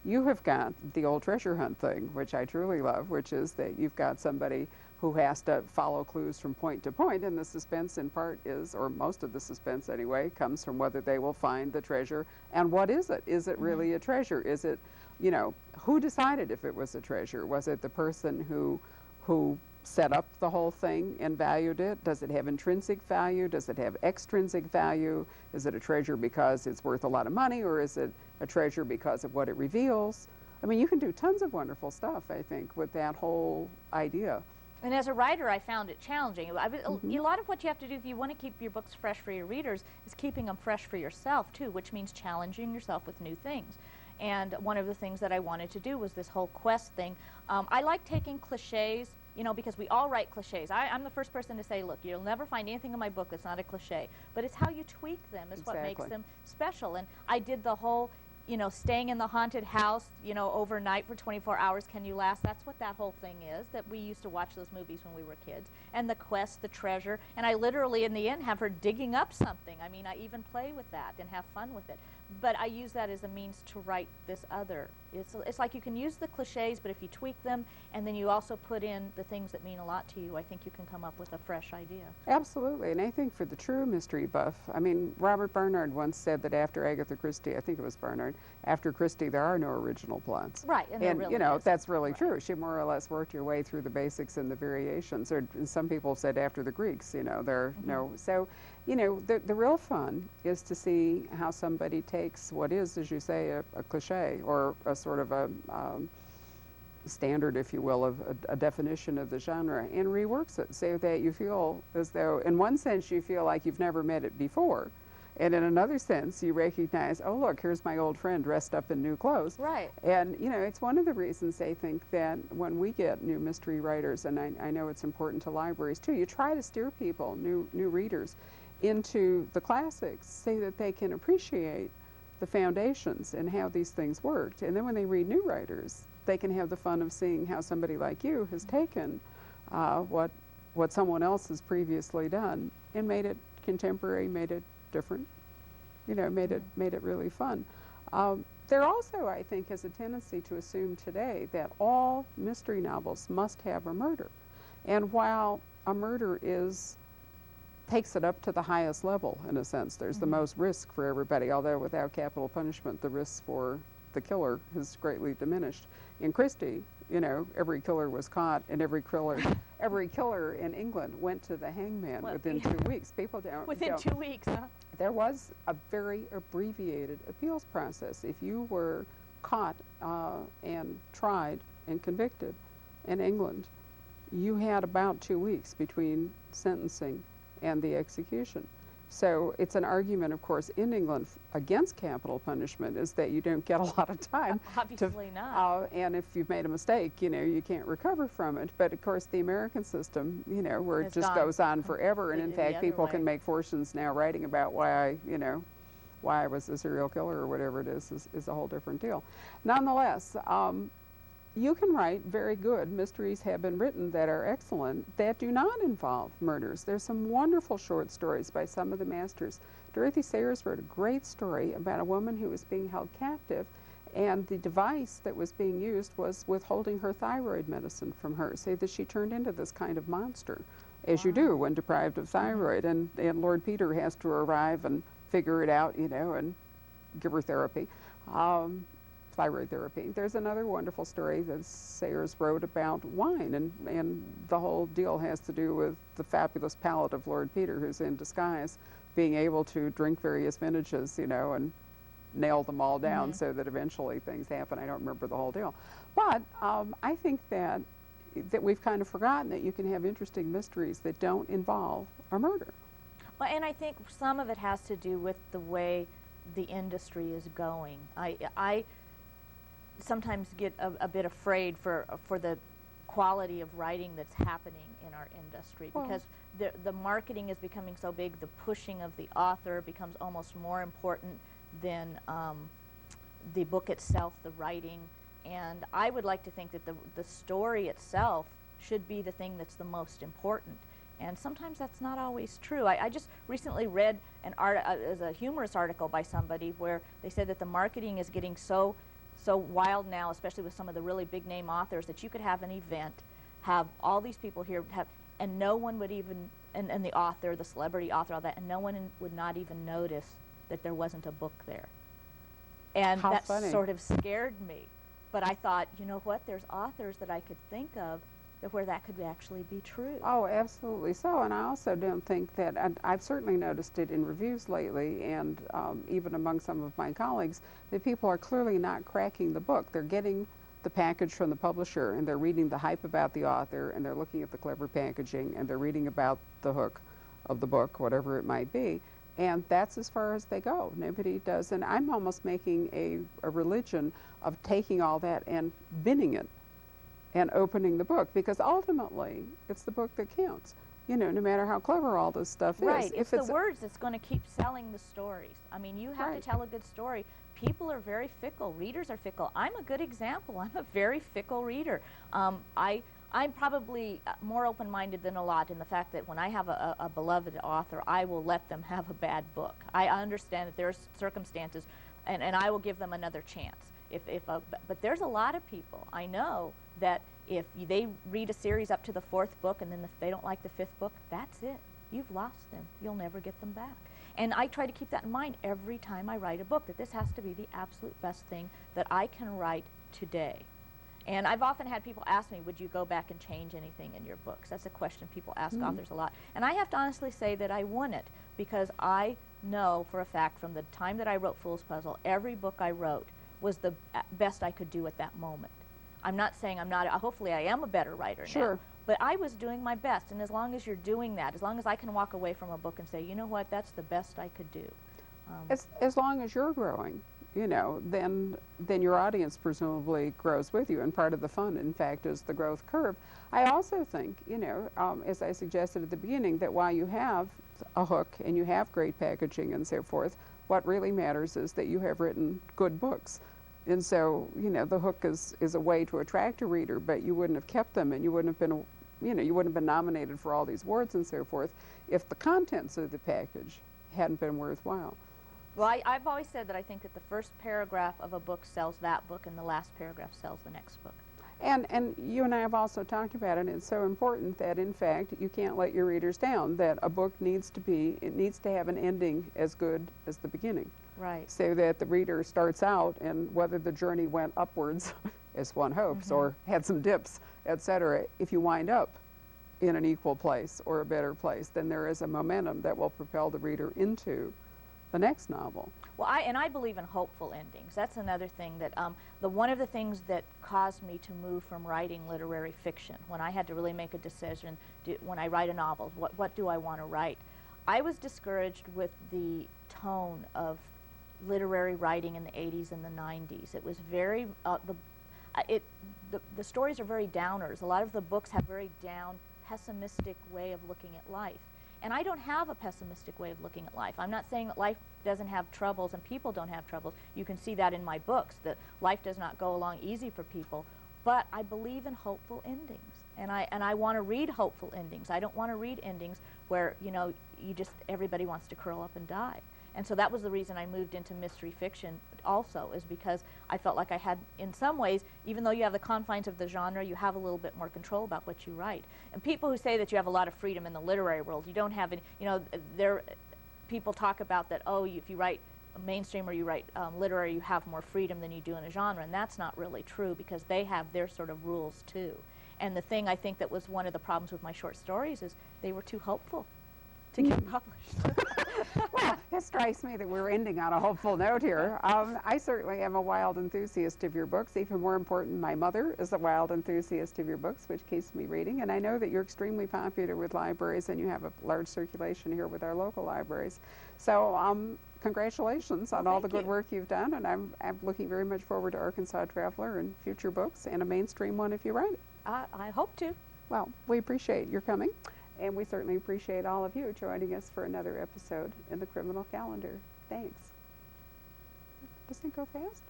you have got the old treasure hunt thing, which I truly love, which is that you've got somebody who has to follow clues from point to point, and the suspense in part is, or most of the suspense anyway, comes from whether they will find the treasure and what is it? Is it really a treasure? Is it, you know, who decided if it was a treasure? Was it the person who set up the whole thing and valued it? Does it have intrinsic value? Does it have extrinsic value? Is it a treasure because it's worth a lot of money, or is it a treasure because of what it reveals? I mean, you can do tons of wonderful stuff, I think, with that whole idea. And as a writer, I found it challenging. A lot of what you have to do if you want to keep your books fresh for your readers is keeping them fresh for yourself, too, which means challenging yourself with new things. And one of the things that I wanted to do was this whole quest thing. I like taking cliches, you know, because we all write cliches. I'm the first person to say, look, you'll never find anything in my book that's not a cliche. But it's how you tweak them is what makes them special. And I did the whole, you know, staying in the haunted house, you know, overnight for 24 hours, can you last? That's what that whole thing is, that we used to watch those movies when we were kids. And the quest, the treasure, and I literally, in the end, have her digging up something. I mean, I even play with that and have fun with it. But I use that as a means to write this other. It's like you can use the cliches, but if you tweak them, and then you also put in the things that mean a lot to you, I think you can come up with a fresh idea. Absolutely, and I think for the true mystery buff, I mean, Robert Barnard once said that after Agatha Christie, I think it was Barnard, after Christie there are no original plots. Right, and really you know, is. that's really true. She more or less worked your way through the basics and the variations, or some people said after the Greeks, you know, there are no, so, you know, the real fun is to see how somebody takes what is, as you say, a cliche, or a sort of a standard, if you will, of a definition of the genre, and reworks it so that you feel as though, in one sense, you feel like you've never met it before. And in another sense, you recognize, oh, look, here's my old friend dressed up in new clothes. Right. And, you know, it's one of the reasons they think that when we get new mystery writers, and I know it's important to libraries too, you try to steer people, new readers, into the classics so that they can appreciate the foundations and how these things worked. And then when they read new writers, they can have the fun of seeing how somebody like you has taken what someone else has previously done and made it contemporary, made it different, you know, made it really fun. There also, I think, is a tendency to assume today that all mystery novels must have a murder. And while a murder takes it up to the highest level, in a sense, there's the most risk for everybody, although without capital punishment, the risk for the killer has greatly diminished. In Christie, you know, every killer was caught, and every killer in England went to the hangman within 2 weeks. People don't. Within 2 weeks, huh? There was a very abbreviated appeals process. If you were caught and tried and convicted in England, you had about 2 weeks between sentencing and the execution. So it's an argument, of course, in England against capital punishment, is that you don't get a lot of time. Obviously not. And if you've made a mistake, you know, you can't recover from it. But of course, the American system, you know, where it just goes on forever, and in fact, people can make fortunes now writing about why I was a serial killer or whatever it is a whole different deal. Nonetheless, you can write very good mysteries, have been written that are excellent, that do not involve murders. There's some wonderful short stories by some of the masters. Dorothy Sayers wrote a great story about a woman who was being held captive, and the device that was being used was withholding her thyroid medicine from her, so that she turned into this kind of monster, as you do when deprived of thyroid. And Lord Peter has to arrive and figure it out, you know, and give her therapy. Thyroid therapy. There's another wonderful story that Sayers wrote about wine, and the whole deal has to do with the fabulous palate of Lord Peter, who's in disguise, being able to drink various vintages, you know, and nail them all down so that eventually things happen. I don't remember the whole deal. But I think that we've kind of forgotten that you can have interesting mysteries that don't involve a murder. Well, and I think some of it has to do with the way the industry is going. I sometimes get a bit afraid for the quality of writing that's happening in our industry, because the marketing is becoming so big, the pushing of the author becomes almost more important than the book itself, the writing. And I would like to think that the story itself should be the thing that's the most important. And sometimes that's not always true. I just recently read as a humorous article by somebody where they said that the marketing is getting so so wild now, especially with some of the really big name authors, that you could have an event, have all these people here, and no one would even, and the author, the celebrity author, all that, and no one would not even notice that there wasn't a book there. And How that funny. sort of scared me. But I thought, you know what, there's authors that I could think of where that could actually be true. Oh, absolutely so. And I also don't think that, and I've certainly noticed it in reviews lately, and even among some of my colleagues, that people are clearly not cracking the book. They're getting the package from the publisher, and they're reading the hype about the author, and they're looking at the clever packaging, and they're reading about the hook of the book, whatever it might be. And that's as far as they go. Nobody does. And I'm almost making a religion of taking all that and binning it and opening the book, because ultimately it's the book that counts. You know, no matter how clever all this stuff is. Right, it's the words that's going to keep selling the stories. I mean, you have to tell a good story. People are very fickle. Readers are fickle. I'm a good example. I'm a very fickle reader. I'm probably more open-minded than a lot in the fact that when I have a beloved author, I will let them have a bad book. I understand that there are circumstances, and I will give them another chance. But there's a lot of people I know that if they read a series up to the 4th book and then if they don't like the 5th book, that's it. You've lost them. You'll never get them back. And I try to keep that in mind every time I write a book, that this has to be the absolute best thing that I can write today. And I've often had people ask me, would you go back and change anything in your books? That's a question people ask authors a lot. And I have to honestly say that I wouldn't, because I know for a fact from the time that I wrote Fool's Puzzle, every book I wrote was the best I could do at that moment. I'm not saying I'm not, hopefully I am a better writer now, but I was doing my best. And as long as you're doing that, as long as I can walk away from a book and say, you know what, that's the best I could do. As long as you're growing, you know, then your audience presumably grows with you, and part of the fun, in fact, is the growth curve. I also think, you know, as I suggested at the beginning, that while you have a hook and you have great packaging and so forth, what really matters is that you have written good books. And so, you know, the hook is a way to attract a reader, but you wouldn't have kept them, and you wouldn't have been, you know, you wouldn't have been nominated for all these awards and so forth if the contents of the package hadn't been worthwhile. Well, I've always said that I think that the first paragraph of a book sells that book, and the last paragraph sells the next book. And you and I have also talked about it. It's so important that, in fact, you can't let your readers down, that a book needs to have an ending as good as the beginning. Right. So that the reader starts out, and whether the journey went upwards, as one hopes, or had some dips, etc., if you wind up in an equal place or a better place, then there is a momentum that will propel the reader into the next novel. Well, I believe in hopeful endings. That's another thing that one of the things that caused me to move from writing literary fiction, when I had to really make a decision, when I write a novel, what do I want to write? I was discouraged with the tone of literary writing in the 80s and the 90s. It was very, the stories are very downers. A lot of the books have very down, pessimistic way of looking at life. And I don't have a pessimistic way of looking at life. I'm not saying that life doesn't have troubles and people don't have troubles. You can see that in my books, that life does not go along easy for people. But I believe in hopeful endings. And I want to read hopeful endings. I don't want to read endings where, you know, everybody wants to curl up and die. And so that was the reason I moved into mystery fiction also, is because I felt like I had, in some ways, even though you have the confines of the genre, you have a little bit more control about what you write. And people who say that you have a lot of freedom in the literary world, you don't have any, you know, people talk about that, oh, if you write mainstream or you write literary, you have more freedom than you do in a genre, and that's not really true, because they have their sort of rules too. And the thing I think that was one of the problems with my short stories is they were too hopeful to get published. Well, it strikes me that we're ending on a hopeful note here. I certainly am a wild enthusiast of your books. Even more important, my mother is a wild enthusiast of your books, which keeps me reading. And I know that you're extremely popular with libraries, and you have a large circulation here with our local libraries. So congratulations on all the good work you've done. And I'm looking very much forward to Arkansas Traveler and future books, and a mainstream one if you write it. I hope to. Well, we appreciate your coming. And we certainly appreciate all of you joining us for another episode in the Criminal Calendar. Thanks. Doesn't it go fast?